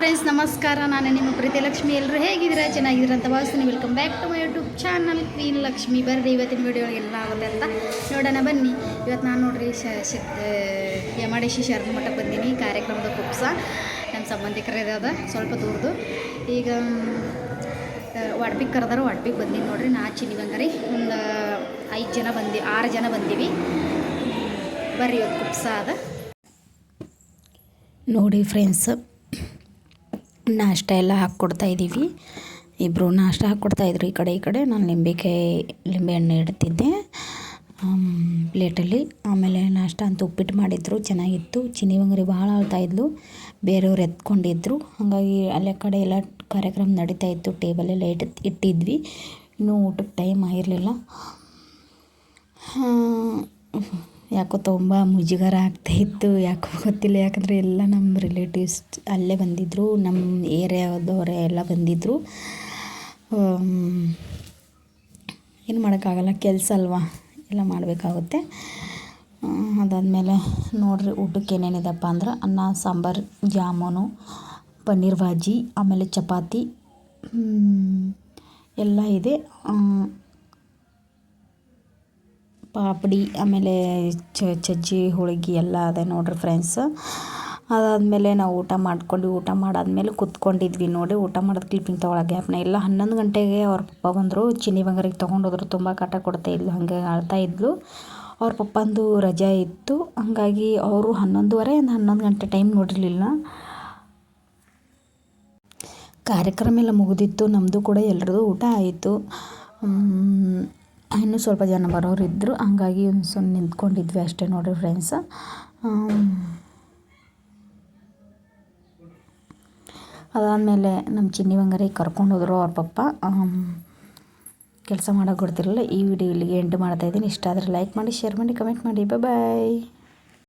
Friends ನಮಸ್ಕಾರ, ನಾನು ನಿಮ್ಮ ಪ್ರೀತಿ ಲಕ್ಷ್ಮಿ. ಎಲ್ಲರೂ ಹೇಗಿದ್ದೀರಾ? ಚೆನ್ನಾಗಿದ್ದೀರಾ ಅಂತ ಭಾವಿಸ್ತೀನಿ. Welcome back to my YouTube channel queen Lakshmi. ಬರ್ರಿ ಇವತ್ತಿನ ವಿಡಿಯೋ ಎಲ್ಲ ಆಗುತ್ತೆ ಅಂತ ನೋಡೋಣ ಬನ್ನಿ. ಇವತ್ತು ನಾನು ನೋಡ್ರಿ ಯಮಾಡೇಶಿ ಶರಣ ಮಠಕ್ಕೆ ಬಂದೀನಿ. ಕಾರ್ಯಕ್ರಮದ ಕುಪ್ಸ ನಮ್ಮ ಸಂಬಂಧಿಕರಿರೋದ ಸ್ವಲ್ಪ ದೂರದು. ಈಗ ವಾಡ್ಪಿಗೆ ಕರೆದಾರ, ವಾಡ್ಪಿಗೆ ಬಂದೀನಿ ನೋಡ್ರಿ. ನಾ ಚಿನ್ನಿವಂಗರಿ ಒಂದು 6 ಜನ ಬಂದೀವಿ. ಬರ್ರಿ ಇವತ್ತು ಕುಪ್ಸ ಅದ ನೋಡಿ ಫ್ರೆಂಡ್ಸ್. ನಾಷ್ಟ ಎಲ್ಲ ಹಾಕ್ಕೊಡ್ತಾಯಿದ್ದೀವಿ. ಇಬ್ಬರು ನಾಷ್ಟ ಹಾಕ್ಕೊಡ್ತಾಯಿದ್ರು ಈ ಕಡೆ. ನಾನು ಲಿಂಬೆಹಣ್ಣು ಇಡ್ತಿದ್ದೆ ಪ್ಲೇಟಲ್ಲಿ. ಆಮೇಲೆ ನಾಷ್ಟ ಅಂತ ಉಪ್ಪಿಟ್ಟು ಮಾಡಿದ್ರು, ಚೆನ್ನಾಗಿತ್ತು. ಚಿನ್ನಿವಂಗರಿ ಭಾಳ ಆಳ್ತಾಯಿದ್ಲು, ಬೇರೆಯವ್ರು ಎತ್ಕೊಂಡಿದ್ರು. ಹಾಗಾಗಿ ಅಲ್ಲೇ ಕಡೆ ಎಲ್ಲ ಕಾರ್ಯಕ್ರಮ ನಡೀತಾಯಿತ್ತು. ಟೇಬಲೆಲ್ಲ ಇಟ್ಟಿದ್ವಿ. ಇನ್ನೂ ಊಟಕ್ಕೆ ಟೈಮ್ ಆಗಿರಲಿಲ್ಲ. ಯಾಕೋ ತುಂಬ ಮುಜುಗರ ಆಗ್ತಾಯಿತ್ತು, ಯಾಕೋ ಗೊತ್ತಿಲ್ಲ. ಯಾಕಂದರೆ ಎಲ್ಲ ನಮ್ಮ ರಿಲೇಟಿವ್ಸ್ ಅಲ್ಲೇ ಬಂದಿದ್ದರು, ನಮ್ಮ ಏರಿಯಾದವರೇ ಎಲ್ಲ ಬಂದಿದ್ದರು. ಏನು ಮಾಡೋಕ್ಕಾಗಲ್ಲ, ಕೆಲಸ ಅಲ್ವಾ, ಎಲ್ಲ ಮಾಡಬೇಕಾಗುತ್ತೆ. ಅದಾದಮೇಲೆ ನೋಡಿರಿ ಊಟಕ್ಕೆ ಏನೇನಿದೆಪ್ಪ ಅಂದ್ರೆ ಅನ್ನ, ಸಾಂಬಾರು, ಜಾಮೂನು, ಪನ್ನೀರ್ ಭಾಜಿ, ಆಮೇಲೆ ಚಪಾತಿ ಎಲ್ಲ ಇದೆ. ಪಾಪಡಿ, ಆಮೇಲೆ ಚಜ್ಜಿ, ಹೋಳಿಗೆ ಎಲ್ಲ ಅದೇ ನೋಡಿರಿ ಫ್ರೆಂಡ್ಸ್. ಅದಾದಮೇಲೆ ನಾವು ಊಟ ಮಾಡಾದ್ಮೇಲೆ ಕೂತ್ಕೊಂಡಿದ್ವಿ ನೋಡಿ. ಊಟ ಮಾಡೋದು ಕ್ಲಿಪ್ಪಿಂಗ್ ತೊಗೊಳೋ ಗ್ಯಾಪ್ನ ಇಲ್ಲ. 11 ಗಂಟೆಗೆ ಅವ್ರ ಪಪ್ಪ ಬಂದರು. ಚಿನ್ನಿವಂಗರಿಗೆ ತೊಗೊಂಡೋದ್ರು. ತುಂಬ ಕಾಟ ಕೊಡ್ತಾಯಿದ್ಲು, ಹಾಗೆ ಅಳ್ತಾಯಿದ್ಲು. ಅವ್ರ ಪಪ್ಪಂದು ರಜೆ ಇತ್ತು, ಹಾಗಾಗಿ ಅವರು 11 ಗಂಟೆ ಟೈಮ್ ನೋಡಿರಲಿಲ್ಲ. ಕಾರ್ಯಕ್ರಮ ಎಲ್ಲ ಮುಗಿದಿತ್ತು, ನಮ್ಮದು ಕೂಡ ಎಲ್ಲರದು ಊಟ ಆಯಿತು. ಇನ್ನೂ ಸ್ವಲ್ಪ ಜನ ಬರೋರು ಇದ್ದರು, ಹಂಗಾಗಿ ಒಂದು ಸ್ವಲ್ಪ ನಿಂತ್ಕೊಂಡಿದ್ವಿ ಅಷ್ಟೇ ನೋಡಿರಿ ಫ್ರೆಂಡ್ಸ್. ಅದಾದಮೇಲೆ ನಮ್ಮ ಚಿನ್ನಿವಂಗರಿಗೆ ಕರ್ಕೊಂಡೋದ್ರು ಅವ್ರ ಪಪ್ಪ. ಕೆಲಸ ಮಾಡೋಕೆ ಗೊತ್ತಿರಲಿಲ್ಲ. ಈ ವಿಡಿಯೋ ಇಲ್ಲಿಗೆ ಎಂಡ್ ಮಾಡ್ತಾಯಿದ್ದೀನಿ. ಇಷ್ಟ ಆದರೆ ಲೈಕ್ ಮಾಡಿ, ಶೇರ್ ಮಾಡಿ, ಕಮೆಂಟ್ ಮಾಡಿ. ಬಾಯ್.